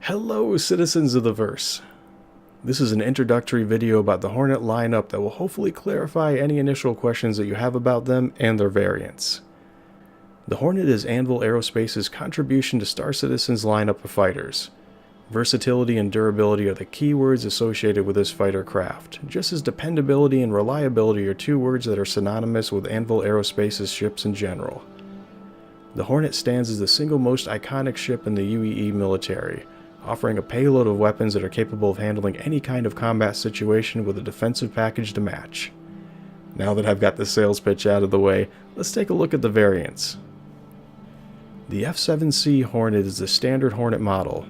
Hello, citizens of the verse. This is an introductory video about the Hornet lineup that will hopefully clarify any initial questions that you have about them and their variants. The Hornet is Anvil Aerospace's contribution to Star Citizen's lineup of fighters. Versatility and durability are the keywords associated with this fighter craft, just as dependability and reliability are two words that are synonymous with Anvil Aerospace's ships in general. The Hornet stands as the single most iconic ship in the UEE military, offering a payload of weapons that are capable of handling any kind of combat situation with a defensive package to match. Now that I've got the sales pitch out of the way, let's take a look at the variants. The F7C Hornet is the standard Hornet model.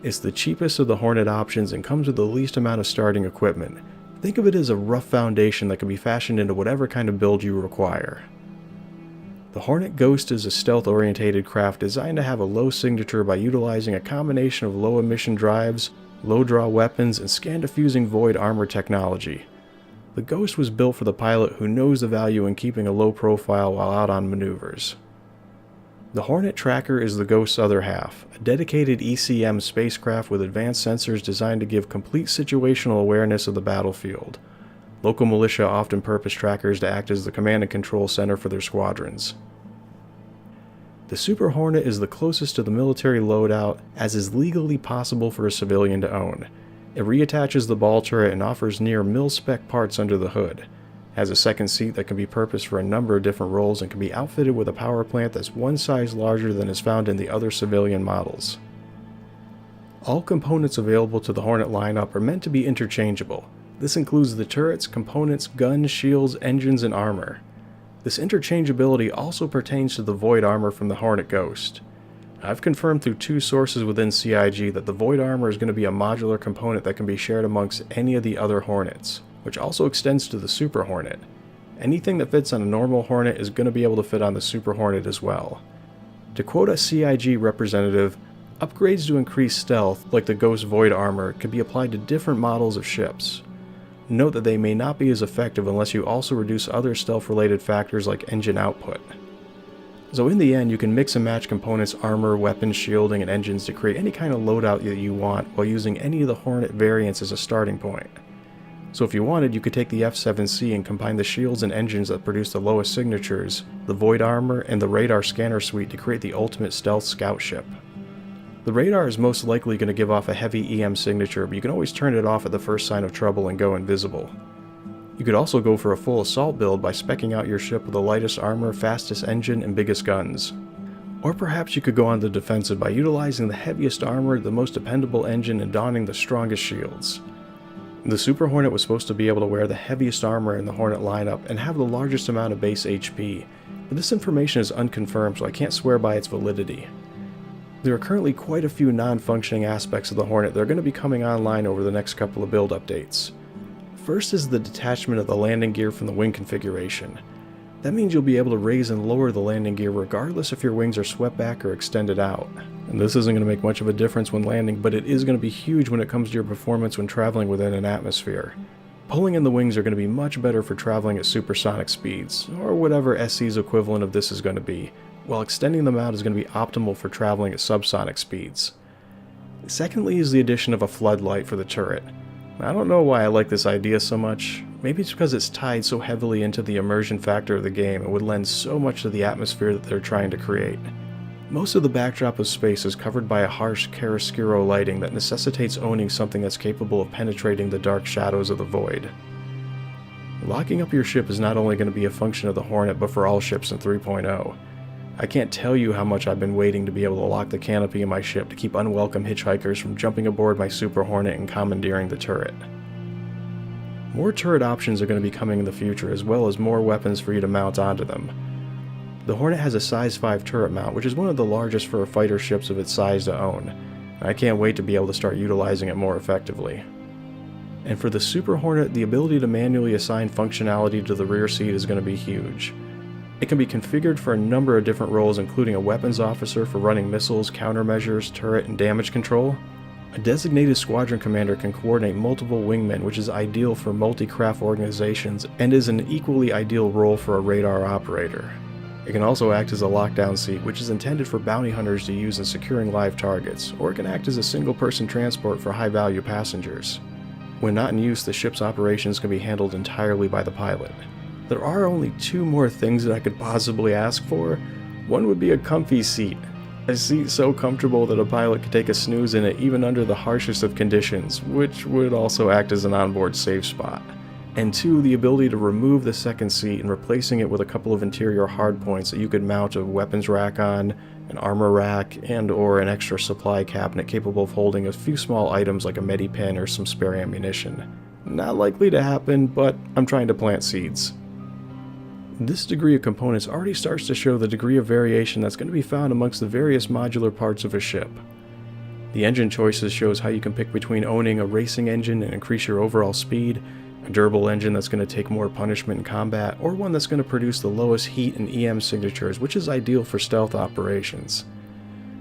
It's the cheapest of the Hornet options and comes with the least amount of starting equipment. Think of it as a rough foundation that can be fashioned into whatever kind of build you require. The Hornet Ghost is a stealth-oriented craft designed to have a low signature by utilizing a combination of low-emission drives, low-draw weapons, and scan-diffusing void armor technology. The Ghost was built for the pilot who knows the value in keeping a low profile while out on maneuvers. The Hornet Tracker is the Ghost's other half, a dedicated ECM spacecraft with advanced sensors designed to give complete situational awareness of the battlefield. Local militia often purpose trackers to act as the command and control center for their squadrons. The Super Hornet is the closest to the military loadout as is legally possible for a civilian to own. It reattaches the ball turret and offers near mil-spec parts under the hood. Has a second seat that can be purposed for a number of different roles and can be outfitted with a power plant that's one size larger than is found in the other civilian models. All components available to the Hornet lineup are meant to be interchangeable. This includes the turrets, components, guns, shields, engines, and armor. This interchangeability also pertains to the void armor from the Hornet Ghost. I've confirmed through two sources within CIG that the void armor is going to be a modular component that can be shared amongst any of the other Hornets, which also extends to the Super Hornet. Anything that fits on a normal Hornet is going to be able to fit on the Super Hornet as well. To quote a CIG representative, upgrades to increase stealth, like the Ghost void armor, can be applied to different models of ships. Note that they may not be as effective unless you also reduce other stealth-related factors like engine output. So in the end, you can mix and match components, armor, weapons, shielding, and engines to create any kind of loadout that you want while using any of the Hornet variants as a starting point. So if you wanted, you could take the F7C and combine the shields and engines that produce the lowest signatures, the void armor, and the radar scanner suite to create the ultimate stealth scout ship. The radar is most likely going to give off a heavy EM signature, but you can always turn it off at the first sign of trouble and go invisible. You could also go for a full assault build by speccing out your ship with the lightest armor, fastest engine, and biggest guns. Or perhaps you could go on the defensive by utilizing the heaviest armor, the most dependable engine, and donning the strongest shields. The Super Hornet was supposed to be able to wear the heaviest armor in the Hornet lineup and have the largest amount of base HP, but this information is unconfirmed, so I can't swear by its validity. There are currently quite a few non-functioning aspects of the Hornet that are going to be coming online over the next couple of build updates. First is the detachment of the landing gear from the wing configuration. That means you'll be able to raise and lower the landing gear regardless if your wings are swept back or extended out. And this isn't going to make much of a difference when landing, but it is going to be huge when it comes to your performance when traveling within an atmosphere. Pulling in the wings are going to be much better for traveling at supersonic speeds, or whatever SC's equivalent of this is going to be, while extending them out is going to be optimal for traveling at subsonic speeds. Secondly is the addition of a floodlight for the turret. I don't know why I like this idea so much. Maybe it's because it's tied so heavily into the immersion factor of the game and would lend so much to the atmosphere that they're trying to create. Most of the backdrop of space is covered by a harsh chiaroscuro lighting that necessitates owning something that's capable of penetrating the dark shadows of the void. Locking up your ship is not only going to be a function of the Hornet but for all ships in 3.0. I can't tell you how much I've been waiting to be able to lock the canopy in my ship to keep unwelcome hitchhikers from jumping aboard my Super Hornet and commandeering the turret. More turret options are going to be coming in the future, as well as more weapons for you to mount onto them. The Hornet has a size 5 turret mount, which is one of the largest for a fighter ships of its size to own. I can't wait to be able to start utilizing it more effectively. And for the Super Hornet, the ability to manually assign functionality to the rear seat is going to be huge. It can be configured for a number of different roles, including a weapons officer for running missiles, countermeasures, turret, and damage control. A designated squadron commander can coordinate multiple wingmen, which is ideal for multi-craft organizations and is an equally ideal role for a radar operator. It can also act as a lockdown seat, which is intended for bounty hunters to use in securing live targets, or it can act as a single-person transport for high-value passengers. When not in use, the ship's operations can be handled entirely by the pilot. There are only 2 more things that I could possibly ask for. One would be a comfy seat. A seat so comfortable that a pilot could take a snooze in it even under the harshest of conditions, which would also act as an onboard safe spot. And 2, the ability to remove the second seat and replacing it with a couple of interior hardpoints that you could mount a weapons rack on, an armor rack, and or an extra supply cabinet capable of holding a few small items like a medipin or some spare ammunition. Not likely to happen, but I'm trying to plant seeds. This degree of components already starts to show the degree of variation that's going to be found amongst the various modular parts of a ship. The engine choices shows how you can pick between owning a racing engine and increase your overall speed, a durable engine that's going to take more punishment in combat, or one that's going to produce the lowest heat and EM signatures, which is ideal for stealth operations.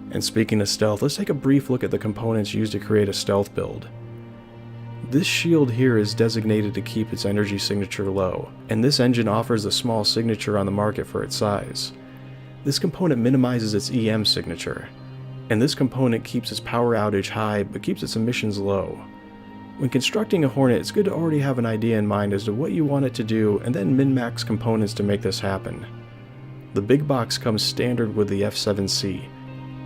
And speaking of stealth, let's take a brief look at the components used to create a stealth build. This shield here is designated to keep its energy signature low, and this engine offers a small signature on the market for its size. This component minimizes its EM signature, and this component keeps its power outage high but keeps its emissions low. When constructing a Hornet, it's good to already have an idea in mind as to what you want it to do and then min-max components to make this happen. The big box comes standard with the F7C.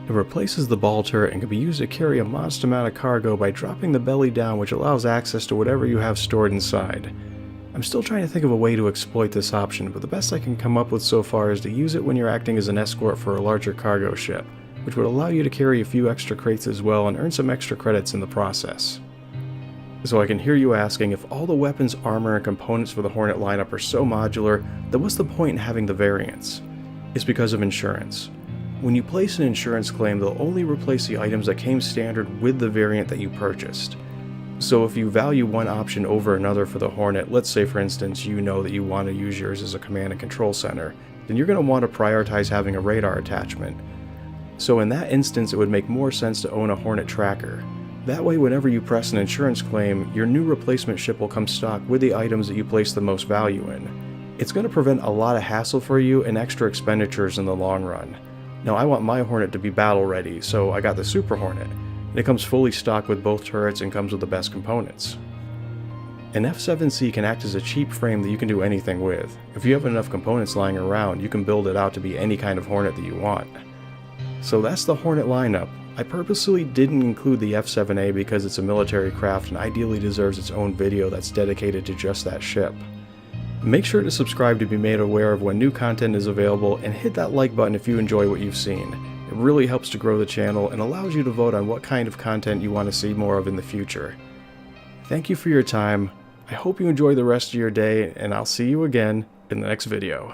It replaces the ball turret and can be used to carry a modest amount of cargo by dropping the belly down, which allows access to whatever you have stored inside. I'm still trying to think of a way to exploit this option, but the best I can come up with so far is to use it when you're acting as an escort for a larger cargo ship, which would allow you to carry a few extra crates as well and earn some extra credits in the process. So I can hear you asking, if all the weapons, armor, and components for the Hornet lineup are so modular, then what's the point in having the variants? It's because of insurance. When you place an insurance claim, they'll only replace the items that came standard with the variant that you purchased. So if you value one option over another for the Hornet, let's say for instance you know that you want to use yours as a command and control center, then you're going to want to prioritize having a radar attachment. So in that instance, it would make more sense to own a Hornet tracker. That way, whenever you press an insurance claim, your new replacement ship will come stock with the items that you place the most value in. It's going to prevent a lot of hassle for you and extra expenditures in the long run. Now, I want my Hornet to be battle ready, so I got the Super Hornet. And it comes fully stocked with both turrets and comes with the best components. An F7C can act as a cheap frame that you can do anything with. If you have enough components lying around, you can build it out to be any kind of Hornet that you want. So that's the Hornet lineup. I purposely didn't include the F7A because it's a military craft and ideally deserves its own video that's dedicated to just that ship. Make sure to subscribe to be made aware of when new content is available, and hit that like button if you enjoy what you've seen. It really helps to grow the channel and allows you to vote on what kind of content you want to see more of in the future. Thank you for your time. I hope you enjoy the rest of your day, and I'll see you again in the next video.